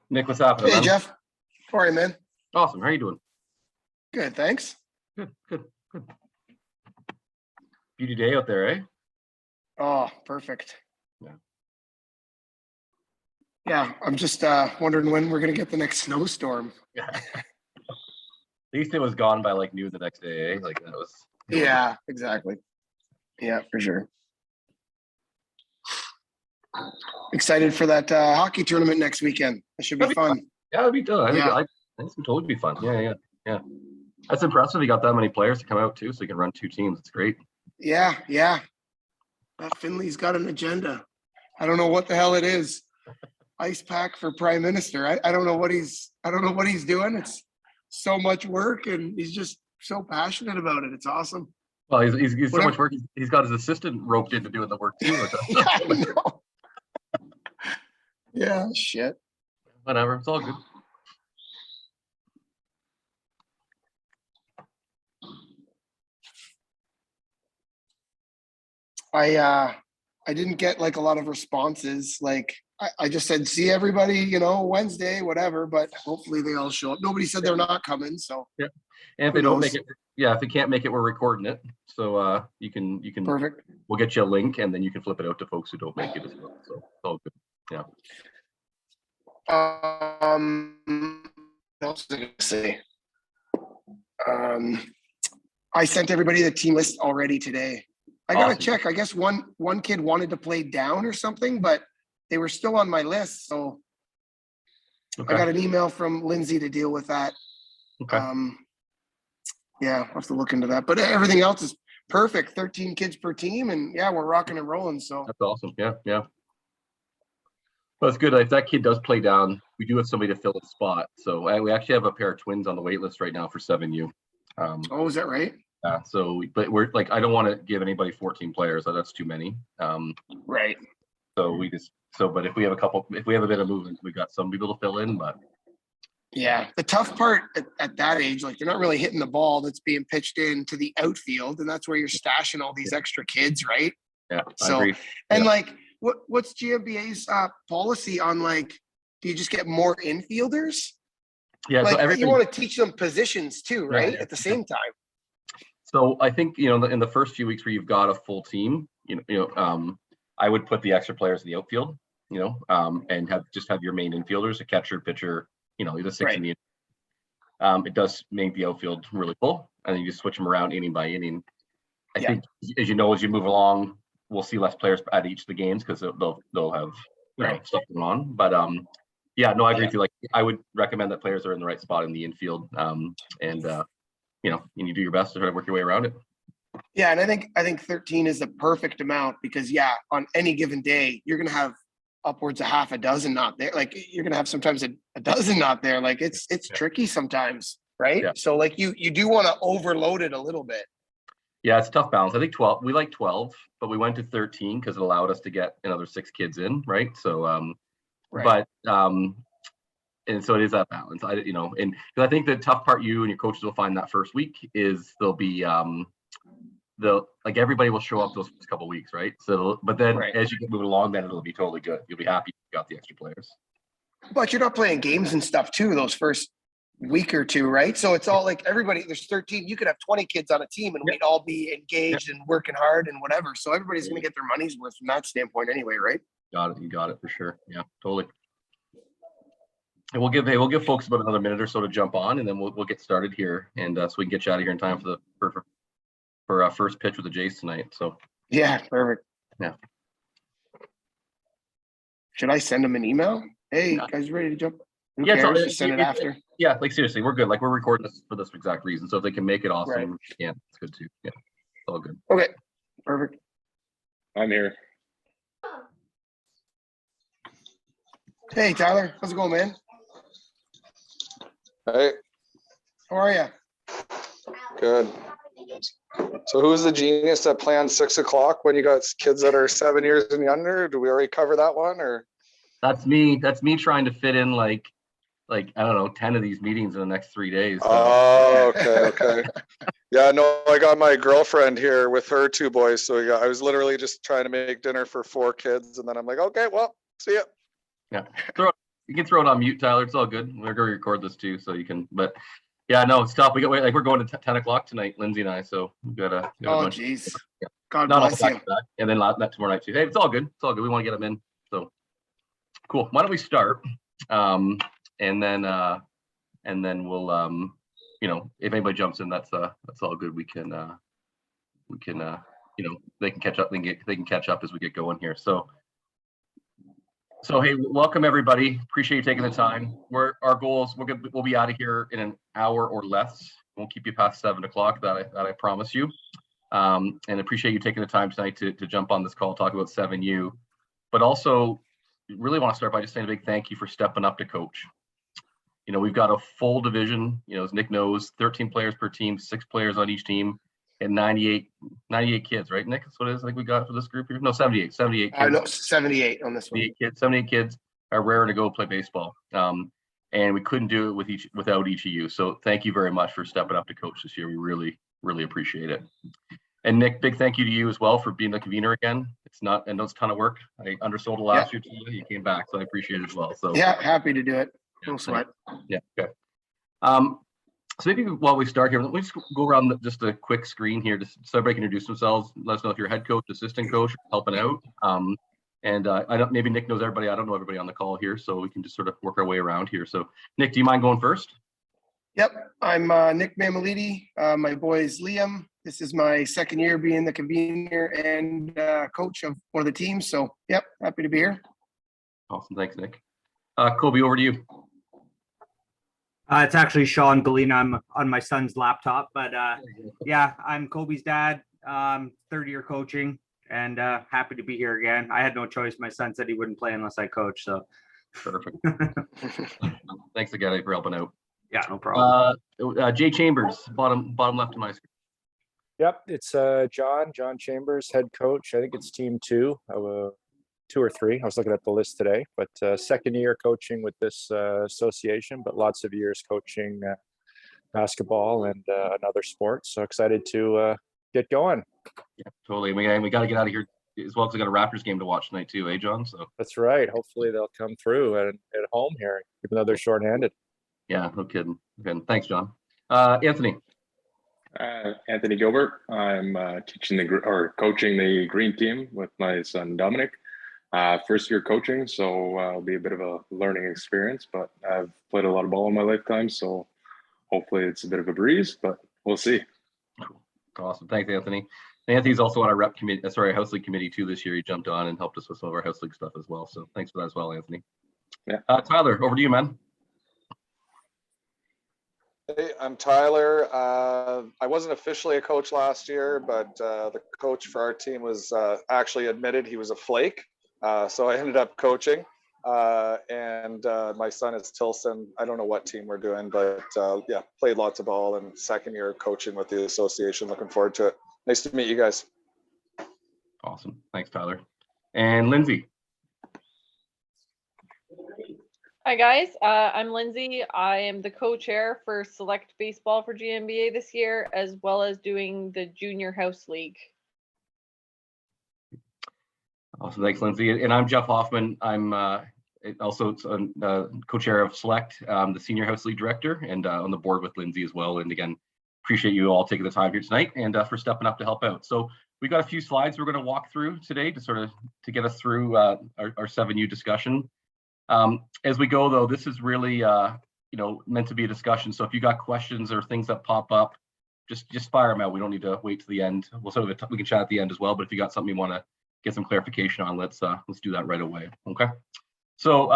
Nick, what's happening, Hey, man? Jeff. How are you, man? Awesome. How are you doing? Good, thanks. Good. Beauty day out there, eh? Oh, perfect. Yeah. Yeah, I'm just wondering when we're going to get the next snowstorm. Yeah. At least it was gone by like noon the next day, eh? Like that was. Yeah, exactly. Yeah, for sure. Excited for that hockey tournament next weekend. It should be fun. Yeah, it'd be good. I think Yeah. I think it's totally be fun. Yeah. That's impressive. You got that many players to come out too, so you can run two teams. It's great. Yeah. Finley's got an agenda. I don't know what the hell it is. Ice pack for prime minister. I don't know what he's doing. It's so much work, and he's just so passionate about it. It's awesome. Well, he's so much work. He's got his assistant roped into doing the work too. Yeah, I know. Yeah, shit. Whatever. It's all good. I didn't get like a lot of responses. Like I just said, see everybody, Wednesday, whatever, but hopefully they all show up. Nobody said they're not coming. So yeah. And if they don't make it, if they can't make it, we're recording it. So you can perfect. We'll get you a link and then you can flip it out to folks who don't make it as well. So it's all good. Yeah. What else was I gonna say? I sent everybody the team list already today. I gotta check. I guess one kid wanted to play down or something, but they were still on my list. So I got an email from Lindsay to deal with that. Okay. Yeah, I'll have to look into that. But everything else is perfect. 13 kids per team, and yeah, we're rocking and rolling. So that's awesome. Yeah. Well, it's good. If that kid does play down, we do have somebody to fill the spot. So we actually have a pair of twins on the wait list right now for 7U. Oh, is that right? But we're like, I don't want to give anybody 14 players. That's too many. Right. But if we have a bit of movement, we've got some people to fill in. But yeah, the tough part at that age, like they're not really hitting the ball that's being pitched into the outfield, and that's where you're stashing all these extra kids, right? Yeah. So, I agree. And like, what's GMBA's policy on like? Do you just get more infielders? Yeah. Like, so you want to teach them positions too, right? At the same time. So I think in the first few weeks where you've got a full team, I would put the extra players in the outfield, and have your main infielders, a catcher, pitcher, either 16. Right. It does make the outfield really full, and then you just switch them around inning by inning. I think as you move along, we'll see less players at each of the games because they'll have stuff going on. But I agree with you. Like I would recommend that players are in the right spot in the infield, and you do your best to try to work your way around it. Yeah, and I think 13 is the perfect amount because on any given day you're gonna have upwards of half a dozen not there. Like you're gonna have sometimes a dozen not there. Like it's tricky sometimes, right? Yeah. So like you do want to overload it a little bit. Yeah, it's a tough balance. I think 12. We like 12, but we went to 13 because it allowed us to get another 6 kids in, right? So and so it is that balance. And because I think the tough part you and your coaches will find that first week is there'll be everybody will show up those first couple of weeks, right? So but then as you get moving along, then it'll be totally good. You'll be happy you got the extra players. But you're not playing games and stuff too those first week or two, right? So it's all like everybody, there's 13, you could have 20 kids on a team and we'd all be engaged and working hard and whatever. So everybody's gonna get their money's worth from that standpoint anyway, right? You got it for sure. Yeah, totally. And we'll give folks about another minute or so to jump on, and then we'll get started here, and so we can get you out of here in time for our first pitch with the Jays tonight. So yeah, perfect. Yeah. Should I send them an email? Hey, guys, ready to jump? Who cares? Just send it after. Yeah, like seriously, we're good. Like we're recording this for this exact reason. So if they can make it, awesome. Right. Yeah, it's good too. Yeah, it's all good. Okay, perfect. I'm here. Hey, Tyler, how's it going, man? Hey. How are you? Good. So who's the genius that planned 6 o'clock when you got kids that are 7 years and younger? Do we already cover that one, or? That's me. That's me trying to fit in like like, I don't know, 10 of these meetings in the next 3 days. So. Oh, okay. Yeah, no, I got my girlfriend here with her 2 boys. So I was literally just trying to make dinner for 4 kids. And then I'm like, okay, well, see ya. Yeah. You can throw it on mute, Tyler. It's all good. We're going to record this too. So you can, but yeah, no, it's tough. We're going to 10 o'clock tonight, Lindsay and I. So we've got a bunch. Geez. Yeah. God Not bless all you. back, and then that tomorrow night too. Hey, it's all good. It's all good. We want to get them in. So cool. Why don't we start? And then we'll, if anybody jumps in, that's all good. We can, they can catch up. They can catch up as we get going here. So hey, welcome everybody. Appreciate you taking the time. Our goals. We'll be out of here in an hour or less. Won't keep you past 7 o'clock. That I promise you. And appreciate you taking the time tonight to jump on this call, talk about 7U. But also, really want to start by just saying a big thank you for stepping up to coach. We've got a full division. As Nick knows, 13 players per team, 6 players on each team, and 98 kids, right, Nick? That's what it is. I think we got for this group here. No, 78 kids. No, 78 on this one. 78 kids are raring to go play baseball. And we couldn't do it without each of you. So thank you very much for stepping up to coach this year. We really, really appreciate it. And Nick, big thank you to you as well for being the convener again. I know it's a ton of work. I undersold it last year. You came back, so I appreciate it as well. So yeah, happy to do it. No sweat. Yeah. Okay. So maybe while we start here, let me just go around just a quick screen here, just so everybody can introduce themselves. Let us know if you're head coach, assistant coach, helping out. And I don't. Maybe Nick knows everybody. I don't know everybody on the call here, so we can just sort of work our way around here. So Nick, do you mind going first? Yep, I'm Nick Mamalidi. My boy is Liam. This is my second year being the convener and coach of one of the teams. So, yep, happy to be here. Awesome. Thanks, Nick. Kobe, over to you. It's actually Sean Galena. I'm on my son's laptop, but yeah, I'm Kobe's dad, third year coaching, and happy to be here again. I had no choice. My son said he wouldn't play unless I coach. So perfect. Thanks again for helping out. Yeah, no problem. Jay Chambers, bottom left of my screen. Yep, it's John Chambers, head coach. I think it's team 2 or 3. I was looking at the list today, but second year coaching with this association, but lots of years coaching basketball and another sport. So excited to get going. Yeah, totally. We got to get out of here as well because we got a Raptors game to watch tonight too, John? So that's right. Hopefully they'll come through at home here, even though they're shorthanded. Yeah, no kidding. Okay, thanks, John. Anthony. Anthony Gilbert. I'm coaching the green team with my son Dominic. First year coaching, so it'll be a bit of a learning experience, but I've played a lot of ball in my lifetime, so hopefully it's a bit of a breeze, but we'll see. Cool. Awesome. Thanks, Anthony. Anthony's also on our house league committee too this year. He jumped on and helped us with some of our house league stuff as well. So thanks for that as well, Anthony. Yeah. Tyler, over to you, man. Hey, I'm Tyler. I wasn't officially a coach last year, but the coach for our team was actually admitted he was a flake. So I ended up coaching. And my son is Tilson. I don't know what team we're doing, but yeah, played lots of ball and second year coaching with the association. Looking forward to it. Nice to meet you guys. Awesome. Thanks, Tyler. And Lindsay. Hi guys, I'm Lindsay. I am the co-chair for Select Baseball for GMBA this year, as well as doing the Junior House League. Awesome, thanks, Lindsay. And I'm Jeff Hoffman. I'm also co-chair of Select, the Senior House League director, and on the board with Lindsay as well. And again, appreciate you all taking the time here tonight and for stepping up to help out. So we've got a few slides we're going to walk through today to get us through our 7U discussion. As we go, though, this is really meant to be a discussion. So if you got questions or things that pop up, just fire them out. We don't need to wait to the end. We can chat at the end as well. But if you got something you want to get some clarification on, let's do that right away. Okay. So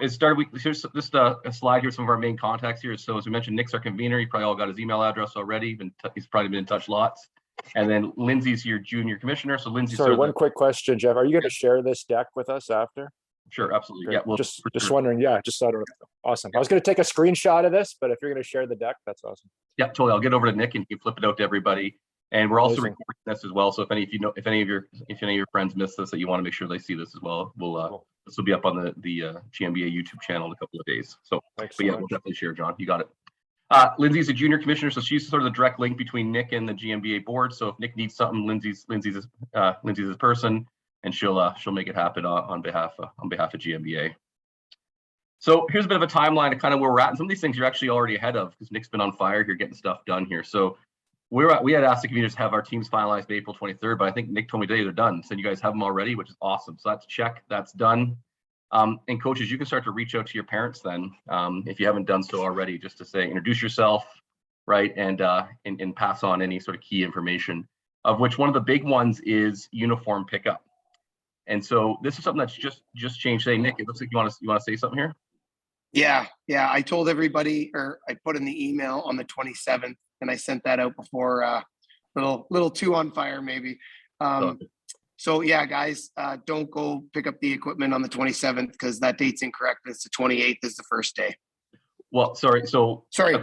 it started. Here's just a slide here. Some of our main contacts here. So as we mentioned, Nick's our convener. You probably all got his email address already. He's probably been in touch lots. And then Lindsay's your junior commissioner. So Lindsay. Sorry, one quick question, Jeff. Are you going to share this deck with us after? Sure, absolutely. Great. Yeah, just wondering. Yeah, just so I don't know. Awesome. I was going to take a screenshot of this, but if you're going to share the deck, that's awesome. Yeah, totally. I'll get over to Nick and he can flip it out to everybody. And we're also recording this as well. So if any of your friends miss this, that you want to make sure they see this as well, we'll This will be up on the GMBA YouTube channel in a couple of days. So, Thanks but so yeah, much. we'll definitely share, John. You got it. Lindsay's a junior commissioner, so she's sort of the direct link between Nick and the GMBA board. So if Nick needs something, Lindsay's his person, and she'll make it happen on behalf of GMBA. So here's a bit of a timeline of kind of where we're at, and some of these things you're actually already ahead of because Nick's been on fire here getting stuff done here. So we had asked the communities to have our teams finalized by April 23rd, but I think Nick told me today they're done. So you guys have them already, which is awesome. So that's check, that's done. And coaches, you can start to reach out to your parents then, if you haven't done so already, just to say, introduce yourself, right? And pass on any sort of key information, of which one of the big ones is uniform pickup. And so this is something that's just changed today. Nick, it looks like you want to say something here? Yeah. I told everybody, or I put in the email on the 27th, and I sent that out before, little too on fire maybe. So yeah, guys, don't go pick up the equipment on the 27th because that date's incorrect. It's the 28th is the first day. Well, sorry,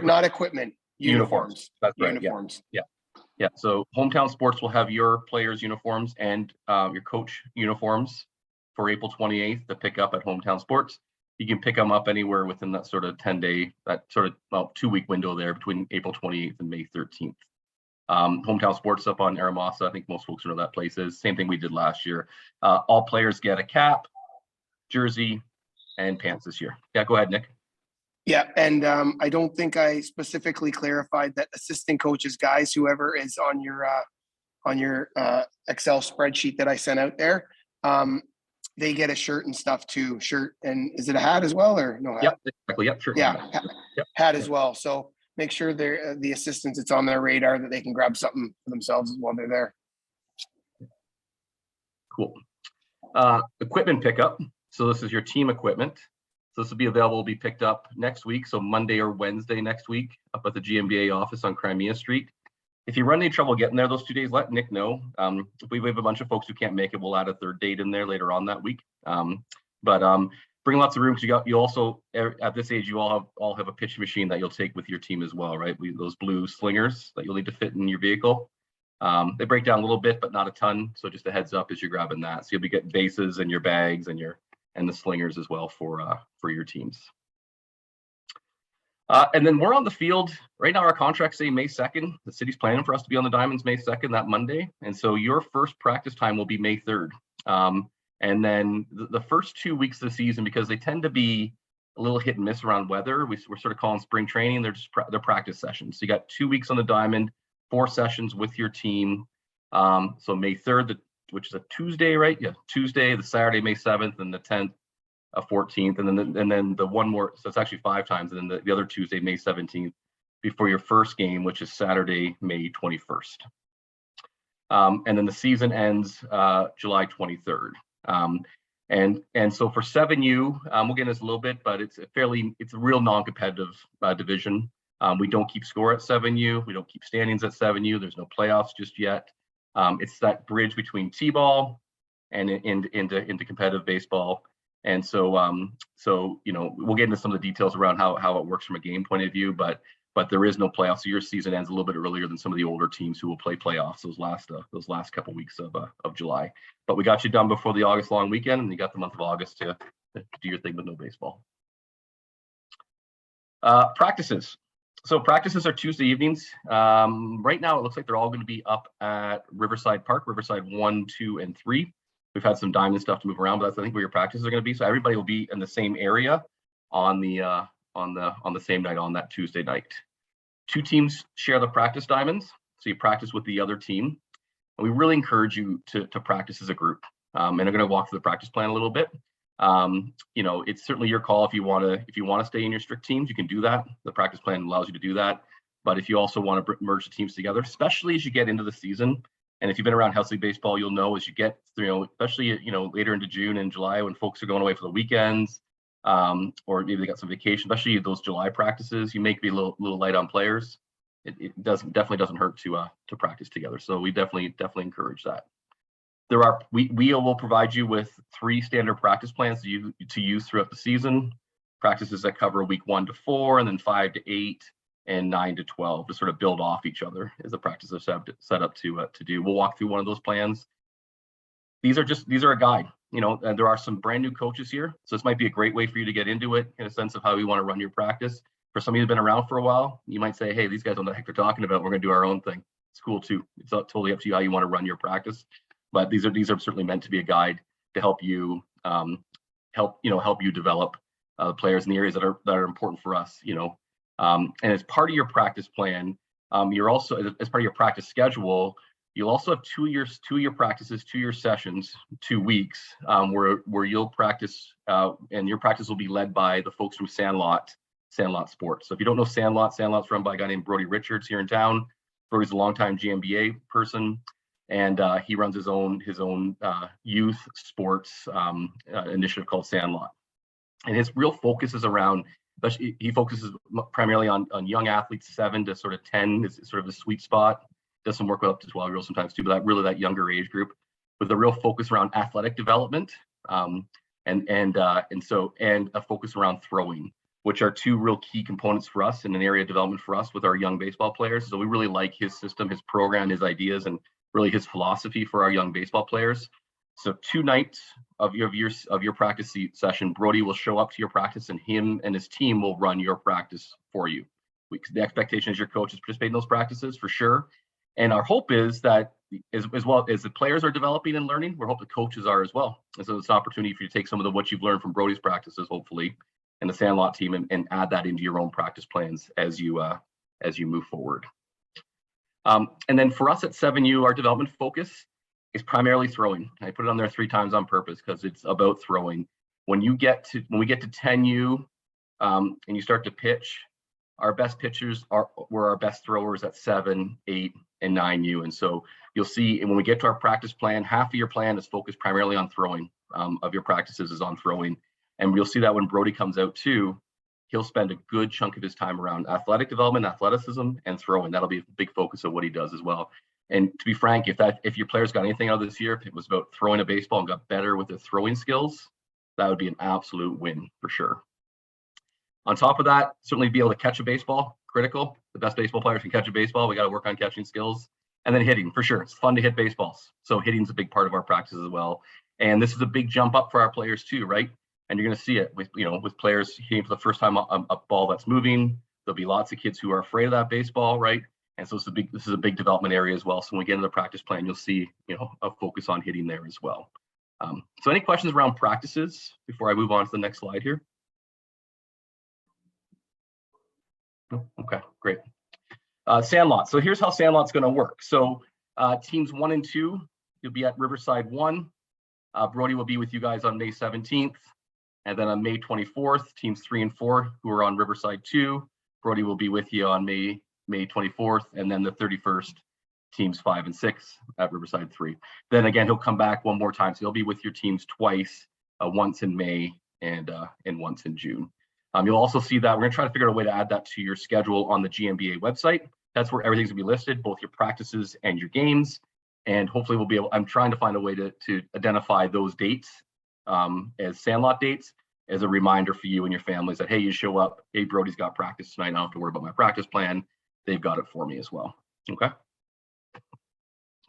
Not equipment, uniforms. That's right. Uniforms. Yeah. So Hometown Sports will have your players' uniforms and your coach uniforms for April 28th to pick up at Hometown Sports. You can pick them up anywhere within that sort of 10-day, that sort of 2-week window there between April 28th and May 13th. Hometown Sports up on Aramasa. I think most folks know that place is. Same thing we did last year. All players get a cap, jersey, and pants this year. Yeah, go ahead, Nick. Yeah, and I don't think I specifically clarified that assistant coaches, guys, whoever is on your Excel spreadsheet that I sent out there, they get a shirt and stuff too. Shirt, and is it a hat as well or no hat? Yep, exactly. Yep, sure. Yeah, hat as well. So make sure they're the assistants, it's on their radar that they can grab something for themselves while they're there. Cool. Equipment pickup. So this is your team equipment. So this will be available to be picked up next week. So Monday or Wednesday next week up at the GMBA office on Crimea Street. If you run any trouble getting there those 2 days, let Nick know. If we have a bunch of folks who can't make it, we'll add a third date in there later on that week. Bring lots of room because you also at this age you all have a pitch machine that you'll take with your team as well, right? Those blue slingers that you'll need to fit in your vehicle. They break down a little bit, but not a ton. So just a heads up as you're grabbing that. So you'll be getting bases and your bags and the slingers as well for your teams. And then we're on the field right now. Our contracts say May 2nd. The city's planning for us to be on the Diamonds May 2nd, that Monday. And so your first practice time will be May 3rd. And then the first 2 weeks of the season, because they tend to be a little hit and miss around weather, we're sort of calling spring training. They're practice sessions. So you got 2 weeks on the Diamond, 4 sessions with your team. So May 3rd, which is a Tuesday, right? Yeah, Tuesday, the Saturday, May 7th, and the 10th, 14th, and then the one more. So it's actually 5 times, and then the other Tuesday, May 17th, before your first game, which is Saturday, May 21st. And then the season ends July 23rd. And so for 7U, we'll get into this a little bit, but it's a real non-competitive division. We don't keep score at 7U. We don't keep standings at 7U. There's no playoffs just yet. It's that bridge between T-ball and into competitive baseball. And so we'll get into some of the details around how it works from a game point of view, but there is no playoffs. So your season ends a little bit earlier than some of the older teams who will play playoffs those last couple weeks of July. But we got you done before the August long weekend, and you got the month of August to do your thing with no baseball. Practices. So practices are Tuesday evenings. Right now, it looks like they're all going to be up at Riverside Park, Riverside 1, 2, and 3. We've had some diamond stuff to move around, but that's I think where your practices are going to be. So everybody will be in the same area on the same night on that Tuesday night. 2 teams share the practice diamonds, so you practice with the other team. And we really encourage you to practice as a group. And I'm going to walk through the practice plan a little bit. It's certainly your call if you want to stay in your strict teams, you can do that. The practice plan allows you to do that. But if you also want to merge the teams together, especially as you get into the season, and if you've been around house league baseball, you'll know as you get especially later into June and July when folks are going away for the weekends, or maybe they got some vacation, especially those July practices, you may be a little light on players. It definitely doesn't hurt to practice together. So we definitely encourage that. We will provide you with 3 standard practice plans to use throughout the season. Practices that cover week 1 to 4, and then 5 to 8, and 9 to 12 to sort of build off each other as the practices set up to do. We'll walk through one of those plans. These are a guide. and there are some brand new coaches here. So this might be a great way for you to get into it in a sense of how you want to run your practice. For somebody who's been around for a while, you might say, hey, these guys don't know what the heck they're talking about. We're going to do our own thing. It's cool too. It's totally up to you how you want to run your practice. But these are certainly meant to be a guide to help you help you develop players in the areas that are important for us. And as part of your practice plan, you're also as part of your practice schedule, you'll also have 2 year practices, 2 year sessions, 2 weeks where you'll practice, and your practice will be led by the folks from Sandlot Sports. So if you don't know Sandlot's run by a guy named Brody Richards here in town. Brody's a longtime GMBA person, and he runs his own youth sports initiative called Sandlot. And his real focus is around, he focuses primarily on young athletes, 7 to sort of 10 is sort of the sweet spot. Does some work up to 12-year-olds sometimes too, but that younger age group, with a real focus around athletic development, and a focus around throwing, which are 2 real key components for us in an area of development for us with our young baseball players. So we really like his system, his program, his ideas, and really his philosophy for our young baseball players. So 2 nights of your practice session, Brody will show up to your practice, and him and his team will run your practice for you. The expectation is your coaches participate in those practices for sure. And our hope is that as well as the players are developing and learning, we're hoping the coaches are as well. And so it's an opportunity for you to take some of what you've learned from Brody's practices, hopefully, and the Sandlot team, and add that into your own practice plans as you move forward. And then for us at 7U, our development focus is primarily throwing. I put it on there 3 times on purpose because it's about throwing. When we get to 10U and you start to pitch, our best pitchers were our best throwers at 7, 8, and 9U. And so you'll see, and when we get to our practice plan, half of your plan is focused primarily on throwing. Of your practices is on throwing. And you'll see that when Brody comes out too, he'll spend a good chunk of his time around athletic development, athleticism, and throwing. That'll be a big focus of what he does as well. And to be frank, if your players got anything out of this year, if it was about throwing a baseball and got better with their throwing skills, that would be an absolute win for sure. On top of that, certainly be able to catch a baseball, critical. The best baseball players can catch a baseball. We got to work on catching skills. And then hitting, for sure. It's fun to hit baseballs. So hitting's a big part of our practice as well. And this is a big jump up for our players too, right? And you're going to see it with players hitting for the first time a ball that's moving. There'll be lots of kids who are afraid of that baseball, right? And so this is a big development area as well. So when we get into the practice plan, you'll see a focus on hitting there as well. So any questions around practices before I move on to the next slide here? Okay, great. Sandlot. So here's how Sandlot's going to work. So teams 1 and 2, you'll be at Riverside 1. Brody will be with you guys on May 17th. And then on May 24th, teams 3 and 4 who are on Riverside 2, Brody will be with you on May 24th. And then the 31st, teams 5 and 6 at Riverside 3. Then again, he'll come back one more time. So he'll be with your teams twice, once in May and once in June. You'll also see that we're going to try to figure out a way to add that to your schedule on the GMBA website. That's where everything's going to be listed, both your practices and your games. And hopefully we'll be able, I'm trying to find a way to identify those dates as Sandlot dates as a reminder for you and your families that, hey, you show up, hey, Brody's got practice tonight. I don't have to worry about my practice plan. They've got it for me as well. Okay.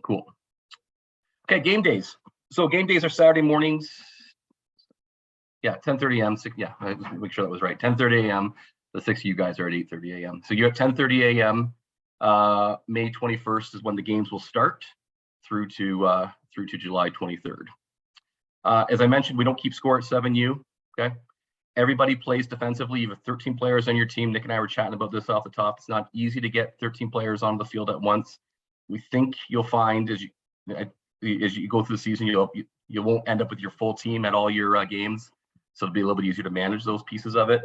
Cool. Okay, game days. So game days are Saturday mornings. Yeah, 10:30 a.m. Yeah, make sure that was right. 10:30 a.m. The 6 of you guys are at 8:30 a.m. So you're at 10:30 a.m. May 21st is when the games will start through to July 23rd. As I mentioned, we don't keep score at 7U. Okay, everybody plays defensively. You have 13 players on your team. Nick and I were chatting about this off the top. It's not easy to get 13 players on the field at once. We think you'll find as you go through the season, you won't end up with your full team at all your games. So it'll be a little bit easier to manage those pieces of it.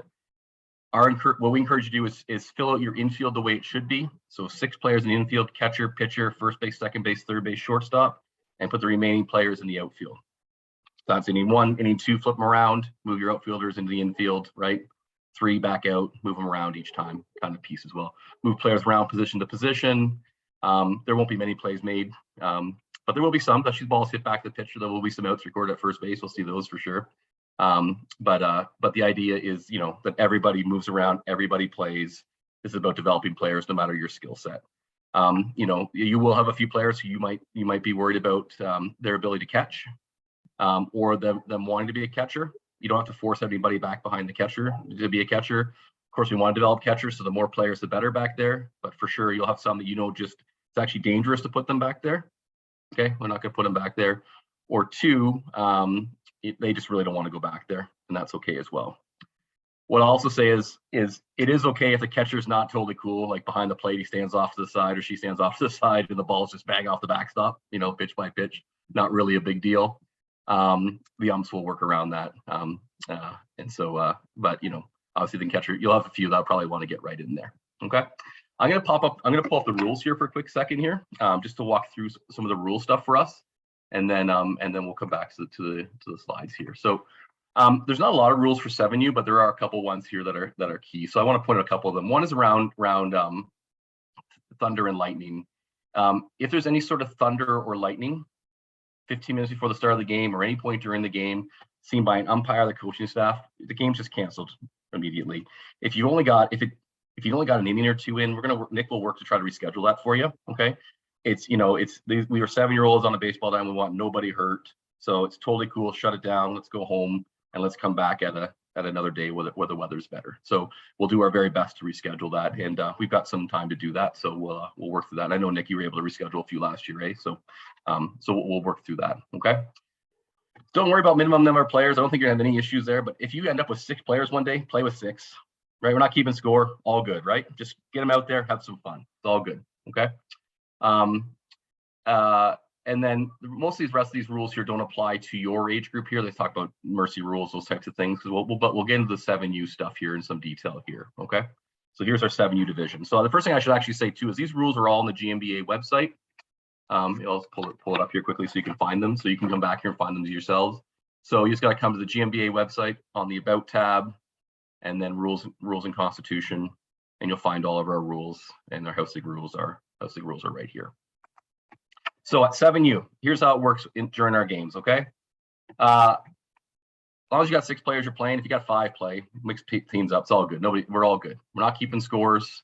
What we encourage you to do is fill out your infield the way it should be. So 6 players in the infield, catcher, pitcher, first base, second base, third base, shortstop, and put the remaining players in the outfield. So that's inning 1, inning 2, flip them around, move your outfielders into the infield, right? 3 back out, move them around each time, kind of piece as well. Move players around position to position. There won't be many plays made, but there will be some. That's balls hit back to the pitcher. There will be some outs recorded at first base. We'll see those for sure. But the idea is, that everybody moves around, everybody plays. This is about developing players, no matter your skill set. You will have a few players who you might be worried about their ability to catch. or them wanting to be a catcher. You don't have to force anybody back behind the catcher to be a catcher. Of course, we want to develop catchers, so the more players, the better back there. But for sure, you'll have some that just it's actually dangerous to put them back there. Okay, we're not going to put them back there. Or two, they just really don't want to go back there, and that's okay as well. What I'll also say is it is okay if the catcher's not totally cool, like behind the plate, he stands off to the side or she stands off to the side and the ball's just bang off the backstop, pitch by pitch, not really a big deal. The umps will work around that. But obviously the catcher, you'll have a few that probably want to get right in there. Okay. I'm going to pull up the rules here for a quick second here, just to walk through some of the rule stuff for us. And then we'll come back to the slides here. So there's not a lot of rules for 7U, but there are a couple ones here that are key. So I want to point out a couple of them. One is around thunder and lightning. If there's any sort of thunder or lightning, 15 minutes before the start of the game or any point during the game, seen by an umpire, the coaching staff, the game's just canceled immediately. If you only got an inning or two in, Nick will work to try to reschedule that for you. Okay. We are 7-year-olds on a baseball diamond. We want nobody hurt. So it's totally cool. Shut it down. Let's go home and let's come back at another day where the weather's better. So we'll do our very best to reschedule that. And we've got some time to do that. So we'll work through that. And I know, Nick, you were able to reschedule a few last year, right? So we'll work through that. Okay. Don't worry about minimum number of players. I don't think you're gonna have any issues there, but if you end up with 6 players one day, play with 6, right? We're not keeping score, all good, right? Just get them out there, have some fun. It's all good. Okay. And then most of these rest of these rules here don't apply to your age group here. They talk about mercy rules, those types of things. But we'll get into the 7U stuff here in some detail here. Okay. So here's our 7U division. So the first thing I should actually say too is these rules are all on the GMBA website. I'll pull it up here quickly so you can find them. So you can come back here and find them yourselves. So you just got to come to the GMBA website on the About tab, and then rules and constitution, and you'll find all of our rules, and our house league rules are right here. So at 7U, here's how it works during our games, okay? As long as you got 6 players you're playing, if you got 5, play, mix teams up, it's all good. We're all good. We're not keeping scores.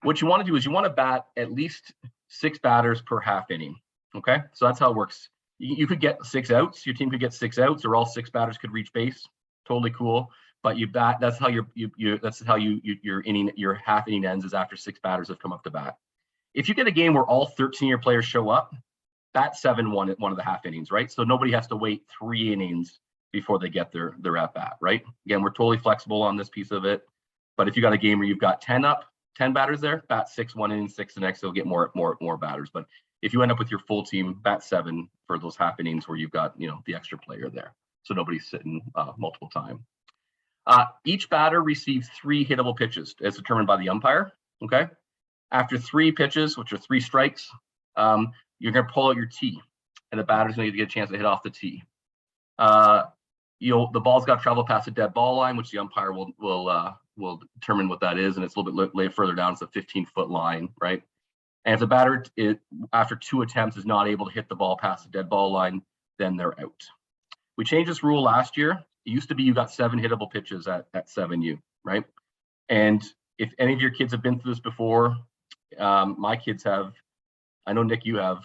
What you want to do is you want to bat at least 6 batters per half inning, okay? So that's how it works. You could get 6 outs, your team could get 6 outs, or all 6 batters could reach base. Totally cool. But you bat, that's how your half inning ends, is after 6 batters have come up to bat. If you get a game where all 13 of your players show up, bat 7-1 at one of the half innings, right? So nobody has to wait 3 innings before they get their at bat, right? Again, we're totally flexible on this piece of it. But if you got a game where you've got 10 batters there, bat 6 one inning, 6 the next, you'll get more batters. But if you end up with your full team, bat 7 for those half innings where you've got the extra player there, so nobody's sitting multiple time. Each batter receives 3 hittable pitches as determined by the umpire. Okay. After 3 pitches, which are 3 strikes, you're going to pull out your tee, and the batter's going to get a chance to hit off the tee. The ball's got to travel past the dead ball line, which the umpire will determine what that is, and it's a little bit laid further down. It's a 15-foot line, right? And if the batter, after 2 attempts, is not able to hit the ball past the dead ball line, then they're out. We changed this rule last year. It used to be you got 7 hittable pitches at 7U, right? And if any of your kids have been through this before, my kids have, I know, Nick, you have,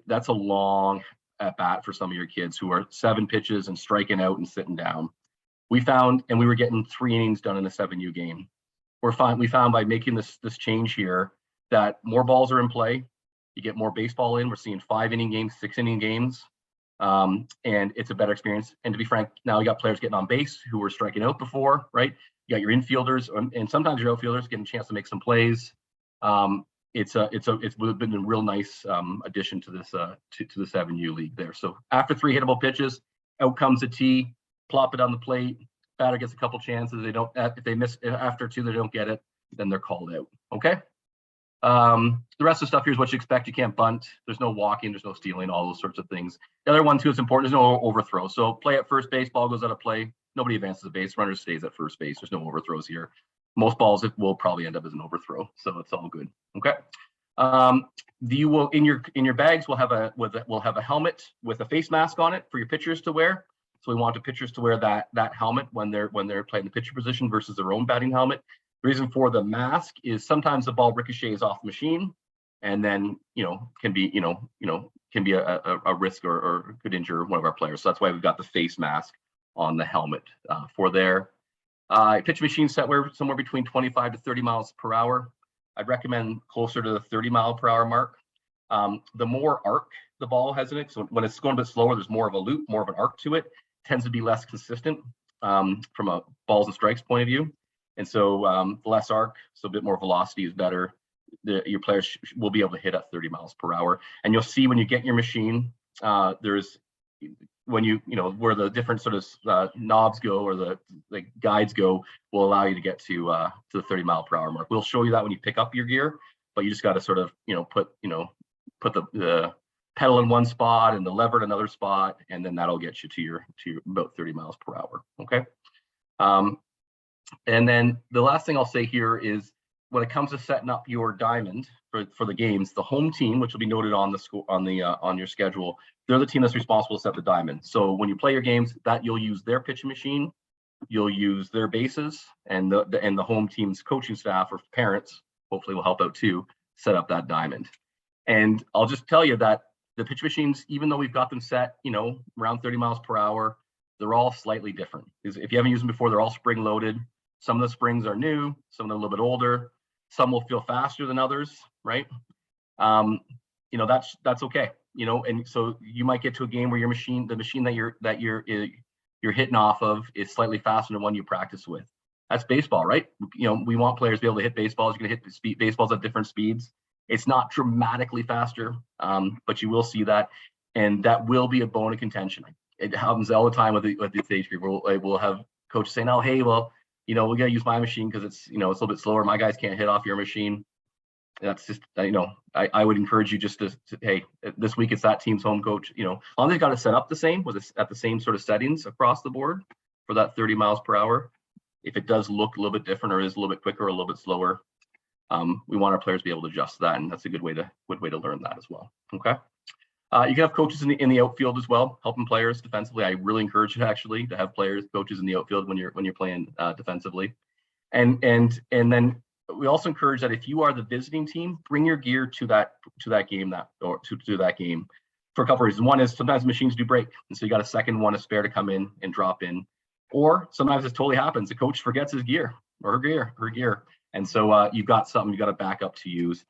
that's a long at bat for some of your kids who are 7 pitches and striking out and sitting down. We found we were getting 3 innings done in a 7U game. We found by making this change here that more balls are in play. You get more baseball in. We're seeing 5-inning games, 6-inning games, and it's a better experience. And to be frank, now you got players getting on base who were striking out before, right? You got your infielders and sometimes your outfielders getting a chance to make some plays. It's been a real nice addition to this to the 7U league there. So after 3 hittable pitches, out comes a tee, plop it on the plate. Batter gets a couple chances. If they miss after 2, they don't get it, then they're called out. Okay. The rest of the stuff here is what you expect. You can't bunt. There's no walking. There's no stealing. All those sorts of things. The other one too is important. There's no overthrow. So play at first base, ball goes out of play. Nobody advances the base. Runner stays at first base. There's no overthrows here. Most balls it will probably end up as an overthrow, so it's all good. Okay. You will in your bags we'll have a helmet with a face mask on it for your pitchers to wear. So we want the pitchers to wear that helmet when they're playing the pitcher position versus their own batting helmet. The reason for the mask is sometimes the ball ricochets off the machine, and then can can be a risk or could injure one of our players. So that's why we've got the face mask on the helmet for there. Pitch machine set somewhere between 25 to 30 miles per hour. I'd recommend closer to the 30 mile per hour mark. The more arc the ball has in it, so when it's going a bit slower, there's more of a loop, more of an arc to it, tends to be less consistent from a balls and strikes point of view. And so less arc, so a bit more velocity is better. Your players will be able to hit at 30 miles per hour. And you'll see when you get your machine, there's when you know where the different sort of knobs go or the guides go will allow you to get to the 30 mile per hour mark. We'll show you that when you pick up your gear, but you just got to sort of put the pedal in one spot and the lever in another spot, and then that'll get you to your about 30 miles per hour. Okay. And then the last thing I'll say here is when it comes to setting up your diamond for the games, the home team, which will be noted on on your schedule, they're the team that's responsible to set the diamond. So when you play your games, that you'll use their pitching machine, you'll use their bases, and the home team's coaching staff or parents hopefully will help out too, set up that diamond. And I'll just tell you that the pitch machines, even though we've got them set, around 30 miles per hour, they're all slightly different. If you haven't used them before, they're all spring loaded. Some of the springs are new, some of them are a little bit older. Some will feel faster than others, right? That's okay. And so you might get to a game where the machine that you're hitting off of is slightly faster than one you practice with. That's baseball, right? We want players to be able to hit baseballs. You're gonna hit baseballs at different speeds. It's not dramatically faster, but you will see that, and that will be a bone of contention. It happens all the time with the stage group. We'll have coaches saying, "Oh, hey, well, we gotta use my machine because it's it's a little bit slower. My guys can't hit off your machine." That's just I would encourage you just to hey, this week it's that team's home coach. As long as they got it set up the same at the same sort of settings across the board for that 30 miles per hour. If it does look a little bit different or is a little bit quicker or a little bit slower, we want our players to be able to adjust that, and that's a good way to learn that as well. Okay. You can have coaches in the outfield as well, helping players defensively. I really encourage you actually to have coaches in the outfield when you're playing defensively, and then we also encourage that if you are the visiting team, bring your gear to that game for a couple of reasons. One is sometimes machines do break, and so you got a second one, a spare to come in and drop in, or sometimes it totally happens. The coach forgets his gear or her gear, and so you've got something you got to back up to use.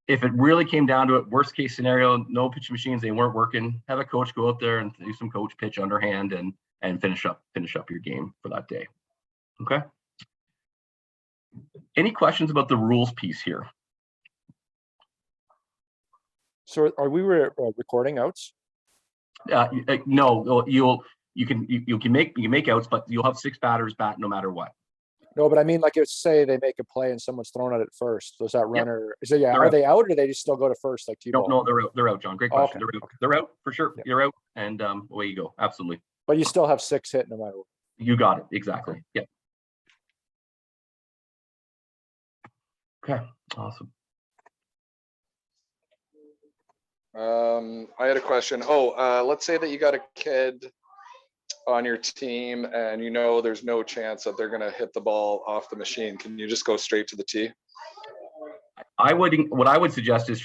If it really came down to it, worst case scenario, no pitch machines, they weren't working, have a coach go out there and do some coach pitch underhand and finish up your game for that day. Okay. Any questions about the rules piece here? So are we recording outs? No, you can make outs, but you'll have 6 batters bat no matter what. No, but I mean, like, say they make a play and someone's thrown at it first. Does that runner? Is it? Yeah. They're Are out. they out, or do they just still go to first like T-ball? No, they're out, John. Great question. Okay. They're out for sure. Yeah. You're out, and away you go. Absolutely. But you still have 6 hit no matter what. You got it. Exactly. Yeah. Okay. Awesome. I had a question. Let's say that you got a kid on your team and there's no chance that they're going to hit the ball off the machine. Can you just go straight to the tee? What I would suggest is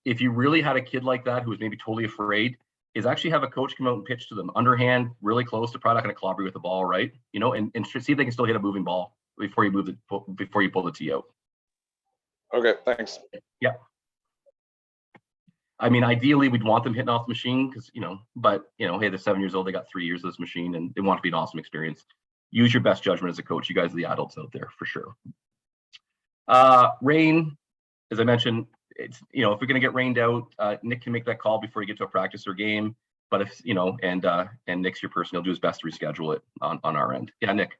if you really had a kid like that who was maybe totally afraid, is actually have a coach come out and pitch to them underhand, really close. They're probably not going to clobber you with the ball, right? And see if they can still hit a moving ball before you pull the tee out. Okay, thanks. Yeah. I mean, ideally, we'd want them hitting off the machine because, hey, they're 7 years old. They got 3 years of this machine and they want it to be an awesome experience. Use your best judgment as a coach. You guys are the adults out there for sure. Rain, as I mentioned, it's, if you're going to get rained out, Nick can make that call before you get to a practice or game. But if, and Nick's your person, he'll do his best to reschedule it on our end. Yeah, Nick.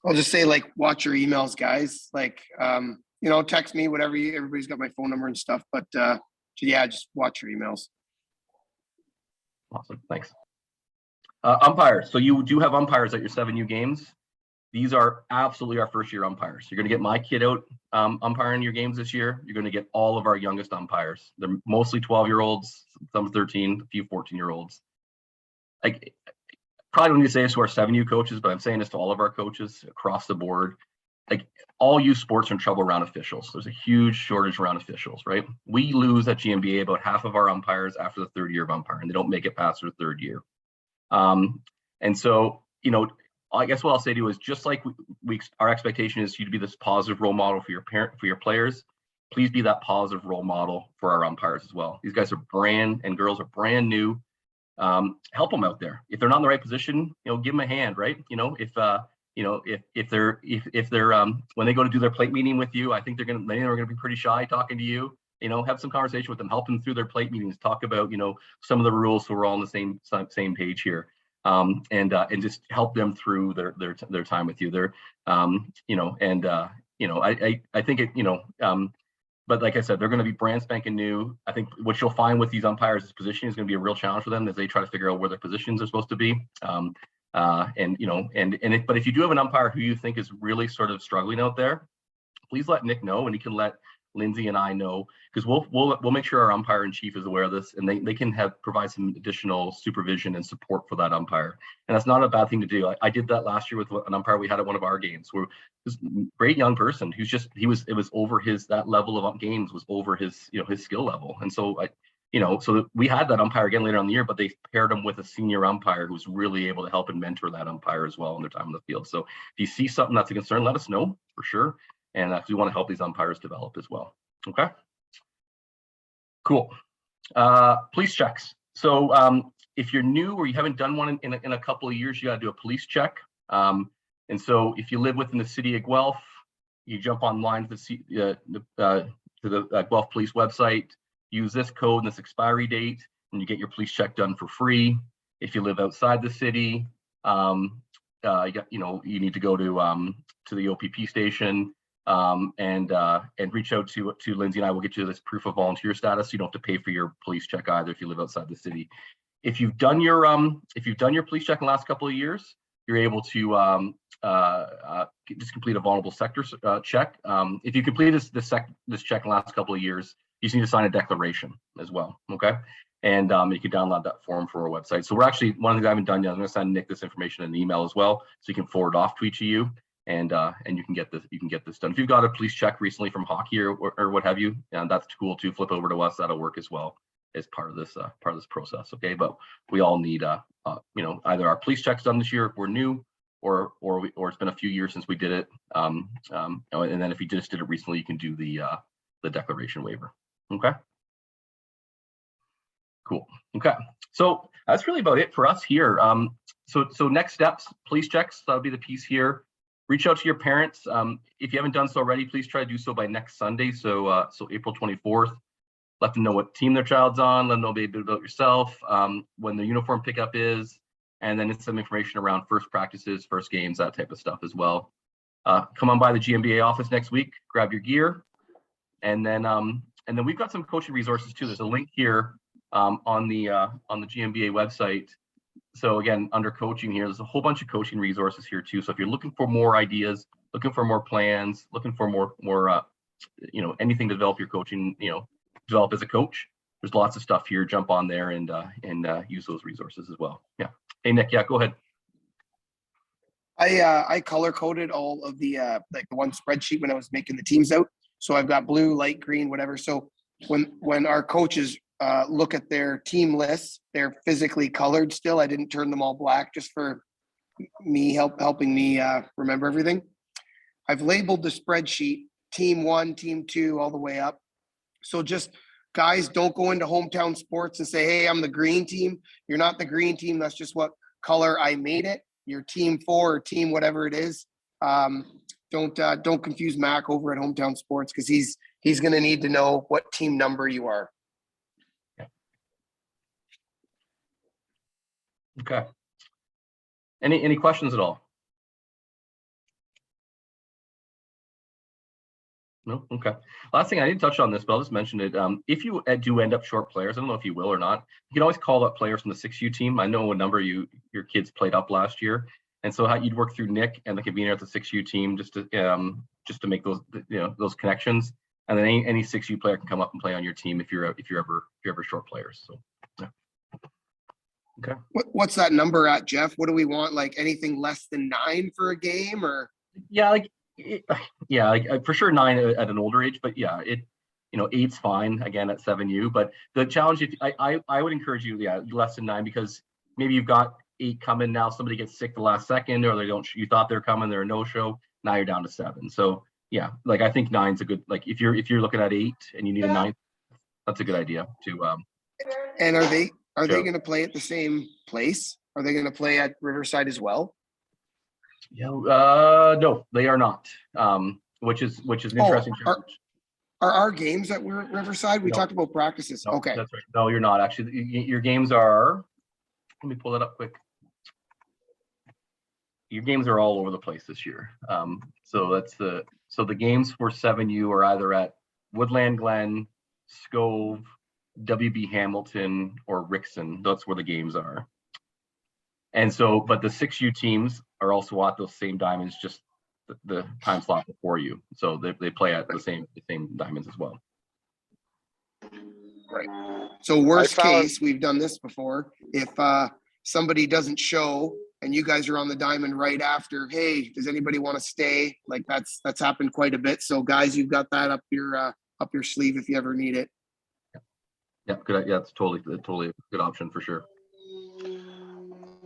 I'll just say, watch your emails, guys. Text me, whatever everybody's got my phone number and stuff. But just watch your emails. Awesome. Thanks. Umpires. So you do have umpires at your 7U games. These are absolutely our first year umpires. You're going to get my kid out umpiring your games this year. You're going to get all of our youngest umpires. They're mostly 12-year-olds, some 13, a few 14-year-olds. Probably don't need to say this to our 7U coaches, but I'm saying this to all of our coaches across the board. like all youth sports are in trouble around officials. There's a huge shortage around officials, right? We lose at GMBA about half of our umpires after the third year of umpiring. They don't make it past their third year. And so, I guess what I'll say to you is, just like our expectation is you to be this positive role model for your players, please be that positive role model for our umpires as well. These guys and girls are brand new. Help them out there. If they're not in the right position, give them a hand, right? If they're when they go to do their plate meeting with you, I think many are gonna be pretty shy talking to you. Have some conversation with them, help them through their plate meetings, talk about some of the rules, so we're all on the same page here. And just help them through their time with you. I think it, but like I said, they're going to be brand spanking new. I think what you'll find with these umpires is positioning is going to be a real challenge for them as they try to figure out where their positions are supposed to be. But if you do have an umpire who you think is really sort of struggling out there, please let Nick know, and he can let Lindsay and I know, because we'll make sure our umpire in chief is aware of this, and they can provide some additional supervision and support for that umpire. And that's not a bad thing to do. I did that last year with an umpire we had at one of our games, where this great young person who's it was over that level of games was over his skill level. And so so we had that umpire again later on in the year, but they paired him with a senior umpire who's really able to help and mentor that umpire as well in their time on the field. So if you see something that's a concern, let us know for sure. And we want to help these umpires develop as well. Okay. Cool. Police checks. So if you're new or you haven't done one in a couple of years, you got to do a police check. And so if you live within the city of Guelph, you jump online to the Guelph Police website, use this code and this expiry date, and you get your police check done for free. If you live outside the city, you need to go to the OPP station. And reach out to Lindsay and I will get you this proof of volunteer status. So you don't have to pay for your police check either if you live outside the city. If you've done your police check in the last couple of years, you're able to just complete a vulnerable sector check. If you complete this check in the last couple of years, you just need to sign a declaration as well. Okay. And you can download that form from our website. So we're actually, one of the things I haven't done yet, I'm going to send Nick this information in an email as well, so you can forward off to each of you. And you can get this done. If you've got a police check recently from hockey or what have you, that's cool too. Flip over to us. That'll work as well as part of this process. Okay, but we all need either our police checks done this year if we're new, or it's been a few years since we did it. And then if you just did it recently, you can do the declaration waiver. Okay. Cool. Okay. So that's really about it for us here. So next steps, police checks. That'll be the piece here. Reach out to your parents. If you haven't done so already, please try to do so by next Sunday. So April 24th. Let them know what team their child's on. Let them know a bit about yourself, when the uniform pickup is, and then it's some information around first practices, first games, that type of stuff as well. Come on by the GMBA office next week. Grab your gear, and then we've got some coaching resources too. There's a link here on the GMBA website. So again, under coaching here, there's a whole bunch of coaching resources here too. So if you're looking for more ideas, looking for more plans, looking for more anything to develop your coaching, develop as a coach, there's lots of stuff here. Jump on there and use those resources as well. Yeah. Hey, Nick, yeah, go ahead. I color coded all of the the one spreadsheet when I was making the teams out. So I've got blue, light green, whatever. So when our coaches look at their team lists, they're physically colored still. I didn't turn them all black just for me helping me remember everything. I've labeled the spreadsheet team 1, team 2, all the way up. So just guys, don't go into Hometown Sports and say, hey, I'm the green team. You're not the green team. That's just what color I made it. You're team 4 or team whatever it is. Don't confuse Mac over at Hometown Sports, because he's going to need to know what team number you are. Okay. Any questions at all? No? Okay. Last thing, I didn't touch on this, but I'll just mention it. If you do end up short players, I don't know if you will or not, you can always call up players from the 6U team. I know what number your kids played up last year. And so how you'd work through Nick and the convener at the 6U team just to make those those connections. And then any 6U player can come up and play on your team if you're ever short players. So yeah. Okay. What's that number at, Jeff? What do we want? Like anything less than 9 for a game, or? Yeah, like Yeah, like, for sure 9 at an older age, but yeah, 8's fine again at 7U. But the challenge, if I would encourage you, yeah, less than 9, because maybe you've got 8 coming now. Somebody gets sick the last second, or you thought they're coming, they're a no show. Now you're down to 7. So yeah, like I think 9's a good, like if you're looking at 8 and you need a 9, that's a good idea to. And are they Sure. going to play at the same place? Are they going to play at Riverside as well? Yeah, no, they are not. Which is an interesting challenge. Are our games at Riverside? We No. talked about practices. No, Okay. that's right. No, you're not actually. Your games are. Let me pull that up quick. Your games are all over the place this year. So the games for 7U are either at Woodland Glen, Scove, WB Hamilton, or Rickson. That's where the games are. And so, but the 6U teams are also at those same diamonds, just the time slot before you. So they play at the same diamonds as well. Right. So worst case, we've done this before. If somebody doesn't show and you guys are on the diamond right after, hey, does anybody want to stay? Like that's happened quite a bit. So guys, you've got that up your sleeve if you ever need it. Yeah, good. Yeah, it's totally a good option for sure.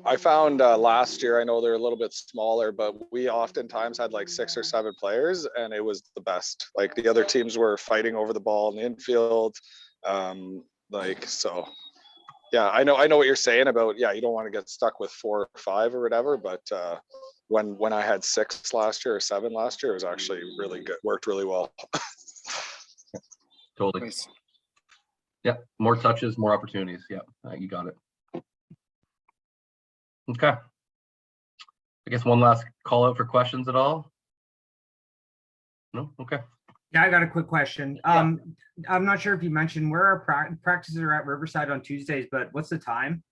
I found last year, I know they're a little bit smaller, but we oftentimes had like 6 or 7 players, and it was the best. Like the other teams were fighting over the ball in the infield. So yeah, I know what you're saying about, yeah, you don't want to get stuck with 4 or 5 or whatever, but when I had 6 last year or 7 last year, it was actually really good, worked really well. Totally. Nice. Yeah, more touches, more opportunities. Yeah, you got it. Okay. I guess one last call out for questions at all? No? Okay. Yeah, I got a quick question. Yeah. I'm not sure if you mentioned where our practices are at Riverside on Tuesdays, but what's the time?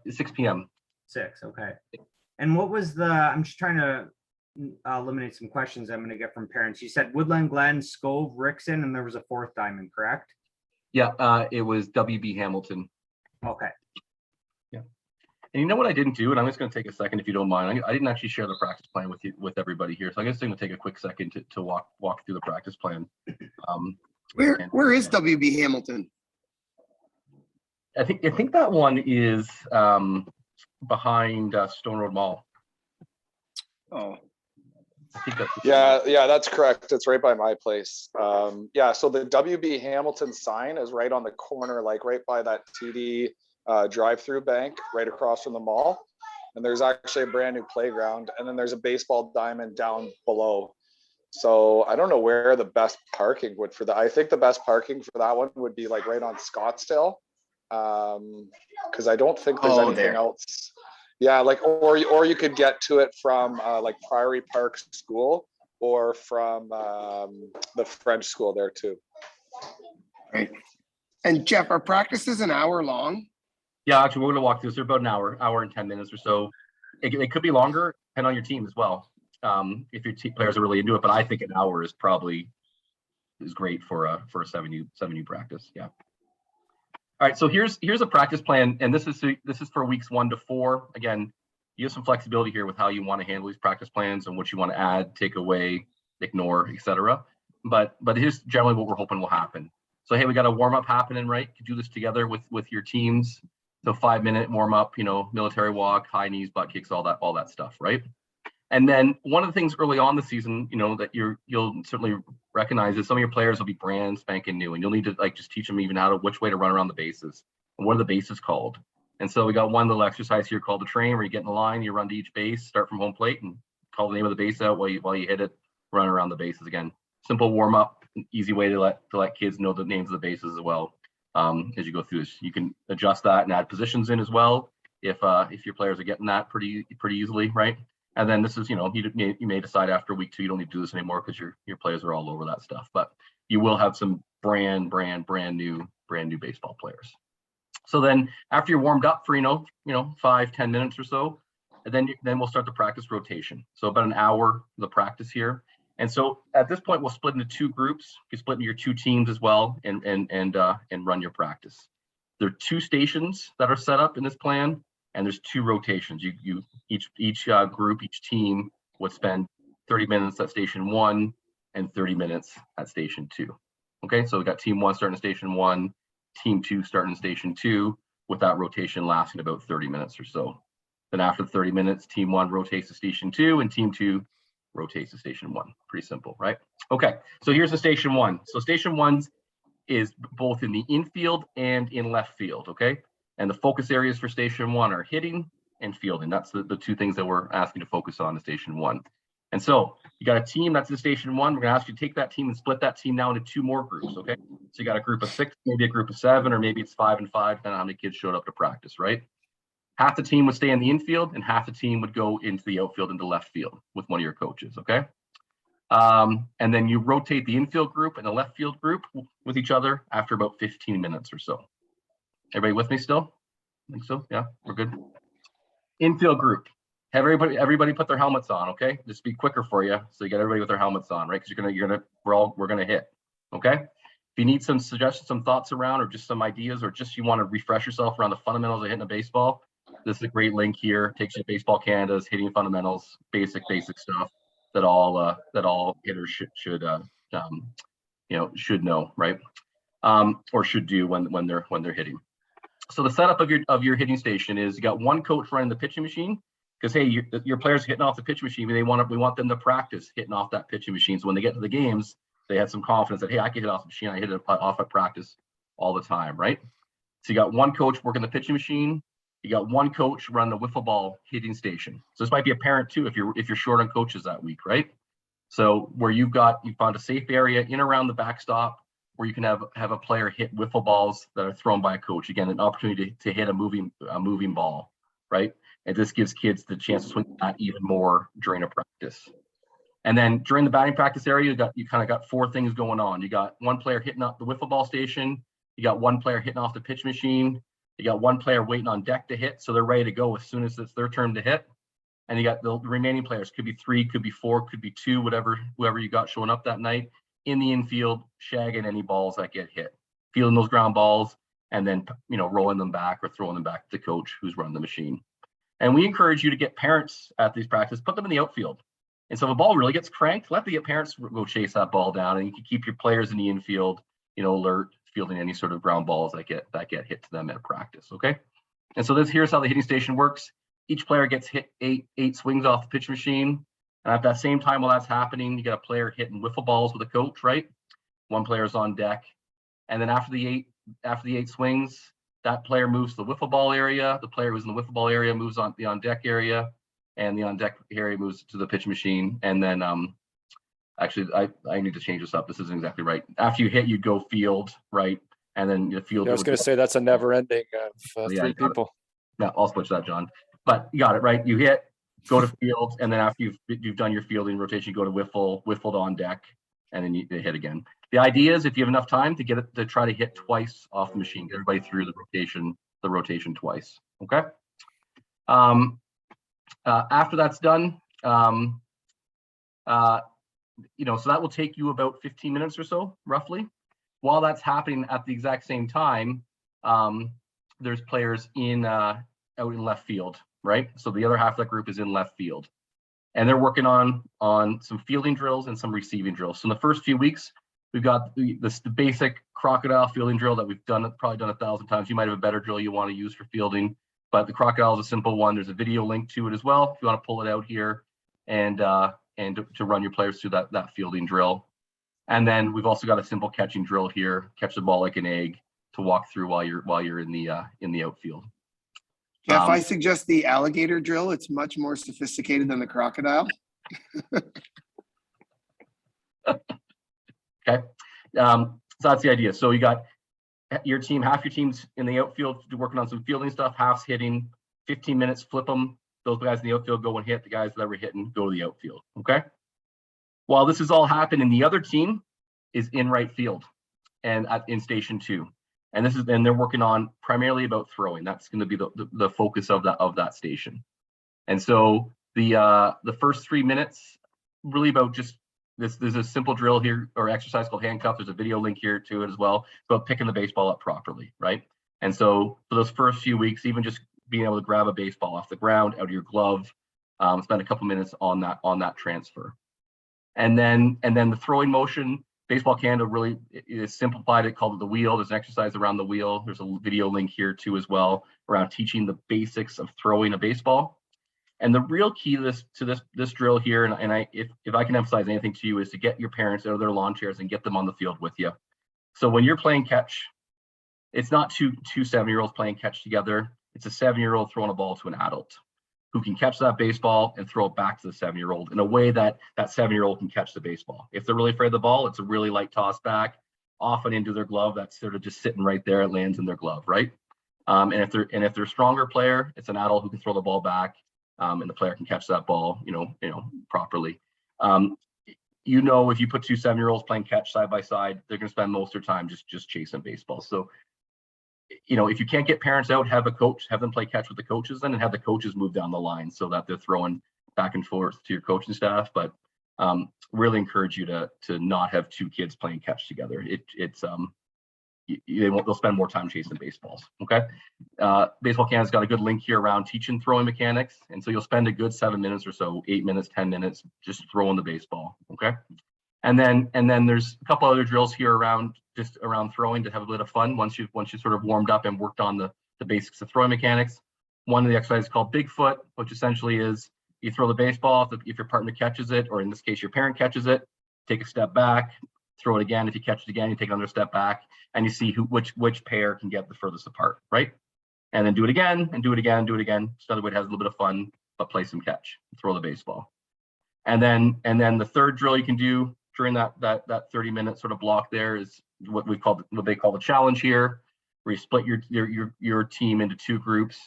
6 p.m. 6, okay. And what was I'm just trying to eliminate some questions I'm going to get from parents. You said Woodland Glen, Scove, Rickson, and there was a 4th diamond, correct? Yeah, it was WB Hamilton. Okay. Yeah. And you know what I didn't do, and I'm just going to take a second if you don't mind. I didn't actually share the practice plan with everybody here, so I guess I'm going to take a quick second to walk through the practice plan. Where is WB Hamilton? I think that one is behind Stone Road Mall. Oh. I think that's Yeah, that's correct. It's right by my place. Yeah, so the WB Hamilton sign is right on the corner, like right by that TD drive-through bank, right across from the mall. And there's actually a brand new playground, and then there's a baseball diamond down below. So I don't know where the best parking would for that. I think the best parking for that one would be like right on Scottsdale, because I don't think there's anything else. Yeah, like or you could get to it from like Priory Park School or from the French school there too. Right. And Jeff, our practice is an hour long. Yeah, actually, we're going to walk through this. They're about an hour and 10 minutes or so. It could be longer, depending on your team as well. If your team players are really into it, but I think an hour is great for a 7U practice. Yeah. All right, so here's a practice plan, and this is for weeks 1 to 4. Again, you have some flexibility here with how you want to handle these practice plans and what you want to add, take away, ignore, etc. But here's generally what we're hoping will happen. So hey, we got a warm up happening, right? You do this together with your teams. So 5-minute warm up, military walk, high knees, butt kicks, all that stuff, right? And then one of the things early on the season, that you'll certainly recognize is some of your players will be brand spanking new, and you'll need to just teach them even which way to run around the bases and what are the bases called. And so we got one little exercise here called the train, where you get in the line, you run to each base, start from home plate, and call the name of the base out while you hit it, run around the bases again. Simple warm up, easy way to let kids know the names of the bases as well. As you go through this, you can adjust that and add positions in as well if your players are getting that pretty easily, right? And then this is, you may decide after week 2 you don't need to do this anymore because your players are all over that stuff. But you will have some brand new baseball players. So then after you're warmed up for 5-10 minutes or so, and then we'll start the practice rotation. So about an hour the practice here. And so at this point we'll split into 2 groups. You split into your 2 teams as well and run your practice. There are 2 stations that are set up in this plan. And there's 2 rotations. Each group, each team would spend 30 minutes at station 1, and 30 minutes at station 2. Okay, so we got team 1 starting at station 1, team 2 starting at station 2, with that rotation lasting about 30 minutes or so. Then after 30 minutes, team 1 rotates to station 2, and team 2 rotates to station 1. Pretty simple, right? Okay, so here's the station 1. So station 1 is both in the infield and in left field, okay? And the focus areas for station 1 are hitting and fielding. That's the 2 things that we're asking to focus on in station 1. And so you got a team that's in station 1. We're gonna ask you to take that team and split that team now into 2 more groups, okay? So you got a group of 6, maybe a group of 7, or maybe it's 5 and 5, depending on how many kids showed up to practice, right? Half the team would stay in the infield and half the team would go into the outfield, into left field with one of your coaches, okay? And then you rotate the infield group and the left field group with each other after about 15 minutes or so. Everybody with me still? I think so, yeah, we're good. Infield group. Have everybody put their helmets on, okay? Just be quicker for you, so you get everybody with their helmets on, right? Because we're gonna hit, okay? If you need some suggestions, some thoughts around, or just some ideas, or just you want to refresh yourself around the fundamentals of hitting a baseball, this is a great link here. Takes you to Baseball Canada's hitting fundamentals, basic stuff that all hitters should know, right? Or should do when they're hitting. So the setup of your hitting station is you got one coach running the pitching machine, because hey, your players are hitting off the pitching machine. We want them to practice hitting off that pitching machine. So when they get to the games, they had some confidence that, hey, I can hit off the machine. I hit it off at practice all the time, right? So you got one coach working the pitching machine. You got one coach running the wiffle ball hitting station. So this might be apparent too if you're short on coaches that week, right? So where you found a safe area in around the backstop where you can have a player hit wiffle balls that are thrown by a coach. Again, an opportunity to hit a moving ball, right? And this gives kids the chance to swing that even more during a practice. And then during the batting practice area, you kind of got 4 things going on. You got one player hitting up the wiffle ball station. You got one player hitting off the pitch machine. You got one player waiting on deck to hit, so they're ready to go as soon as it's their turn to hit. And you got the remaining players, could be 3, could be 4, could be 2, whoever you got showing up that night in the infield, shagging any balls that get hit, fielding those ground balls, and then rolling them back or throwing them back to the coach who's running the machine. And we encourage you to get parents at these practices, put them in the outfield. And so if a ball really gets cranked, let the parents go chase that ball down, and you can keep your players in the infield, alert, fielding any sort of ground balls that get hit to them at practice, okay? And so here's how the hitting station works. Each player gets hit 8 swings off the pitch machine. And at that same time while that's happening, you got a player hitting wiffle balls with a coach, right? One player's on deck. And then after the 8 swings, that player moves to the wiffle ball area. The player who's in the wiffle ball area moves on the on deck area, and the on deck area moves to the pitch machine. And then actually, I need to change this up. This isn't exactly right. After you hit, you go field, right? And then the field. I was going to say that's a never ending of 3 people. Yeah, I'll switch that, John. But you got it, right? You hit, go to field, and then after you've done your fielding rotation, you go to wiffle to on deck, and then you hit again. The idea is if you have enough time to get it to try to hit twice off the machine, get everybody through the rotation twice. Okay. After that's done, so that will take you about 15 minutes or so, roughly. While that's happening at the exact same time, there's players out in left field, right? So the other half of that group is in left field, and they're working on some fielding drills and some receiving drills. So in the first few weeks, we've got the basic crocodile fielding drill that we've probably done 1,000 times. You might have a better drill you want to use for fielding, but the crocodile is a simple one. There's a video link to it as well if you want to pull it out here and to run your players through that fielding drill. And then we've also got a simple catching drill here, catch the ball like an egg, to walk through while you're in the outfield. Jeff, I suggest the alligator drill. It's much more sophisticated than the crocodile. Okay, so that's the idea. So you got half your team's in the outfield working on some fielding stuff, half's hitting. 15 minutes, flip them. Those guys in the outfield go and hit. The guys that were hitting go to the outfield. Okay. While this is all happening, the other team is in right field and in station 2, and they're working on primarily about throwing. That's going to be the focus of that station. And so the first 3 minutes really about just this. There's a simple drill here or exercise called handcuff. There's a video link here to it as well. It's about picking the baseball up properly, right? And so for those first few weeks, even just being able to grab a baseball off the ground, out of your glove, spend a couple minutes on that transfer. And then the throwing motion, Baseball Canada really is simplified it, called it the wheel. There's an exercise around the wheel. There's a video link here too as well around teaching the basics of throwing a baseball. And the real key to this drill here, and if I can emphasize anything to you, is to get your parents out of their lawn chairs and get them on the field with you. So when you're playing catch, it's not two 7-year-olds playing catch together. It's a 7-year-old throwing a ball to an adult who can catch that baseball and throw it back to the 7-year-old in a way that 7-year-old can catch the baseball. If they're really afraid of the ball, it's a really light toss back, often into their glove. That's sort of just sitting right there. It lands in their glove, right? And if they're a stronger player, it's an adult who can throw the ball back. And the player can catch that ball, properly. If you put two 7-year-olds playing catch side by side, they're going to spend most of their time just chasing baseball. So, if you can't get parents out, have a coach, have them play catch with the coaches, then, and have the coaches move down the line so that they're throwing back and forth to your coaching staff. But really encourage you to not have two kids playing catch together. They'll spend more time chasing baseballs. Okay. Baseball Canada's got a good link here around teaching throwing mechanics. And so you'll spend a good 7 minutes or so, 8 minutes, 10 minutes, just throwing the baseball. Okay. And then there's a couple other drills here around throwing to have a bit of fun once you sort of warmed up and worked on the basics of throwing mechanics. One of the exercises is called Bigfoot, which essentially is you throw the baseball. If your partner catches it, or in this case, your parent catches it, take a step back, throw it again. If you catch it again, you take another step back, and you see which pair can get the furthest apart, right? And then do it again, and do it again, do it again. It's another way to have a little bit of fun, but play some catch, throw the baseball. And then the third drill you can do during that 30-minute sort of block there is what they call the challenge here, where you split your team into two groups.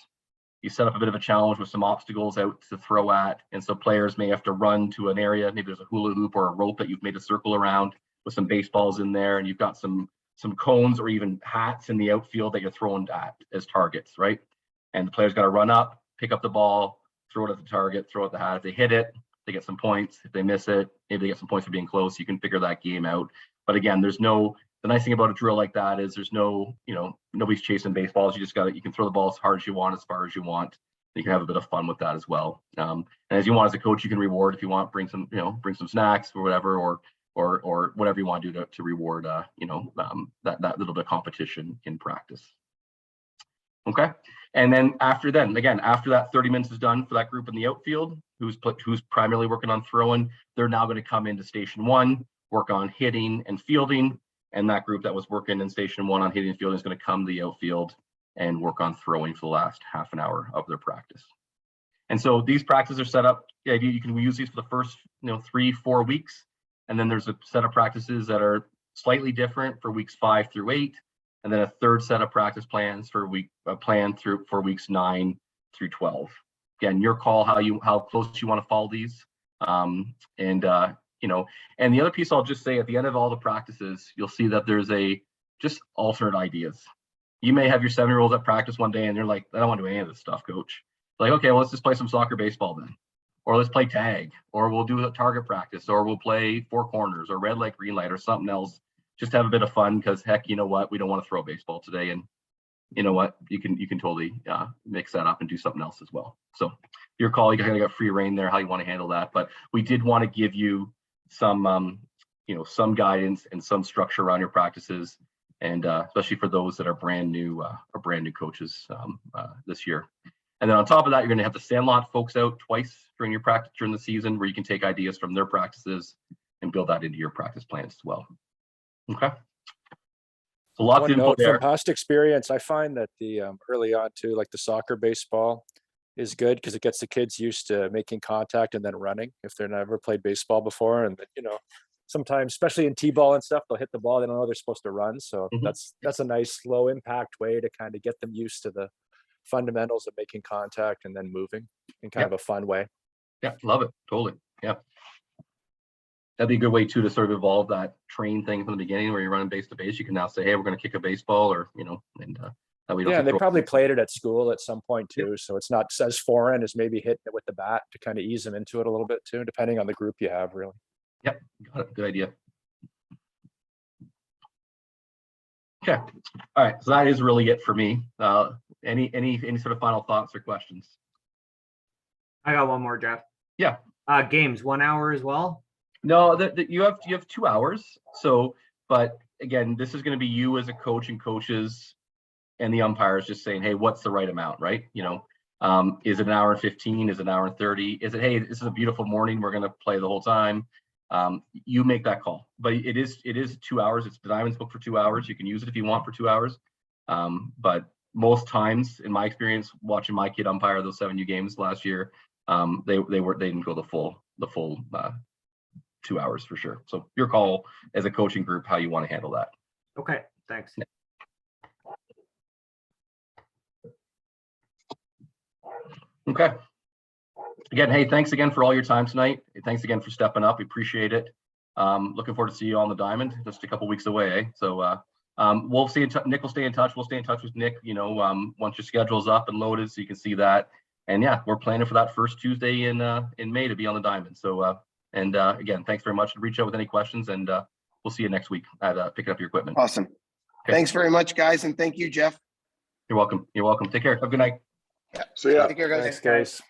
You set up a bit of a challenge with some obstacles out to throw at, and so players may have to run to an area. Maybe there's a hula hoop or a rope that you've made a circle around with some baseballs in there, and you've got some cones or even hats in the outfield that you're throwing at as targets, right? And the player's got to run up, pick up the ball, throw it at the target, throw it at the hat. If they hit it, they get some points. If they miss it, maybe they get some points for being close. You can figure that game out. But again, the nice thing about a drill like that is there's nobody's chasing baseballs. You can throw the ball as hard as you want, as far as you want. You can have a bit of fun with that as well. And as you want as a coach, you can reward if you want, bring some snacks or whatever, or whatever you want to do to reward, that little bit of competition in practice. Okay. And then after that 30 minutes is done for that group in the outfield, who's primarily working on throwing, they're now going to come into station one, work on hitting and fielding. And that group that was working in station one on hitting and fielding is going to come to the outfield and work on throwing for the last half an hour of their practice. And so these practices are set up. The idea you can use these for the first 3-4 weeks. And then there's a set of practices that are slightly different for weeks 5 through 8. And then a third set of practice plans for weeks 9 through 12. Again, your call how close you want to follow these. And the other piece I'll just say at the end of all the practices, you'll see that there's just alternate ideas. You may have your 7-year-olds at practice one day and they're like, I don't want to do any of this stuff, coach. Like, okay, well, let's just play some soccer baseball then. Or let's play tag, or we'll do a target practice, or we'll play 4 corners or red light, green light, or something else. Just have a bit of fun because heck, you know what? We don't want to throw baseball today. And you know what? You can totally mix that up and do something else as well. So your call, you kind of got free reign there, how you want to handle that. But we did want to give you some guidance and some structure around your practices, and especially for those that are brand new coaches this year. And then on top of that, you're going to have the Sandlot folks out twice during your practice during the season, where you can take ideas from their practices and build that into your practice plans as well. Okay. So lots of info there. From past experience, I find that the early on too, like the soccer baseball is good because it gets the kids used to making contact and then running if they've never played baseball before. And sometimes, especially in T-ball and stuff, they'll hit the ball, they don't know they're supposed to run. So that's a nice low impact way to kind of get them used to the fundamentals of making contact and then moving in kind of a fun way. Yeah, love it. Totally. Yeah. That'd be a good way too to sort of evolve that train thing from the beginning where you're running base to base. You can now say, hey, we're going to kick a baseball, or and that we don't. Yeah, and they probably played it at school at some point too. Yep. So it's not as foreign as maybe hitting it with the bat to kind of ease them into it a little bit too, depending on the group you have, really. Yep, got it. Good idea. Okay. All right. So that is really it for me. Any sort of final thoughts or questions? I got one more, Jeff. Yeah. Games 1 hour as well. No, you have 2 hours. So, but again, this is going to be you as a coach and coaches and the umpires just saying, hey, what's the right amount, right? Is it an hour and 15? Is it an hour and 30? Is it, hey, this is a beautiful morning, we're going to play the whole time? You make that call. But it is 2 hours. It's the Diamonds book for 2 hours. You can use it if you want for 2 hours. But most times, in my experience, watching my kid umpire those 7U games last year, they didn't go the full 2 hours for sure. So your call as a coaching group, how you want to handle that. Okay, thanks. Okay. Again, hey, thanks again for all your time tonight. Thanks again for stepping up. We appreciate it. Looking forward to see you on the Diamond, just a couple weeks away. Eh? So we'll stay in touch. Nick will stay in touch. We'll stay in touch with Nick, once your schedule's up and loaded so you can see that. And yeah, we're planning for that first Tuesday in May to be on the Diamond. So again, thanks very much. Reach out with any questions, and we'll see you next week at picking up your equipment. Awesome. Okay. Thanks very much, guys. And thank you, Jeff. You're welcome. You're welcome. Take care. Have a good night. So yeah. Take care, guys. Thanks, guys.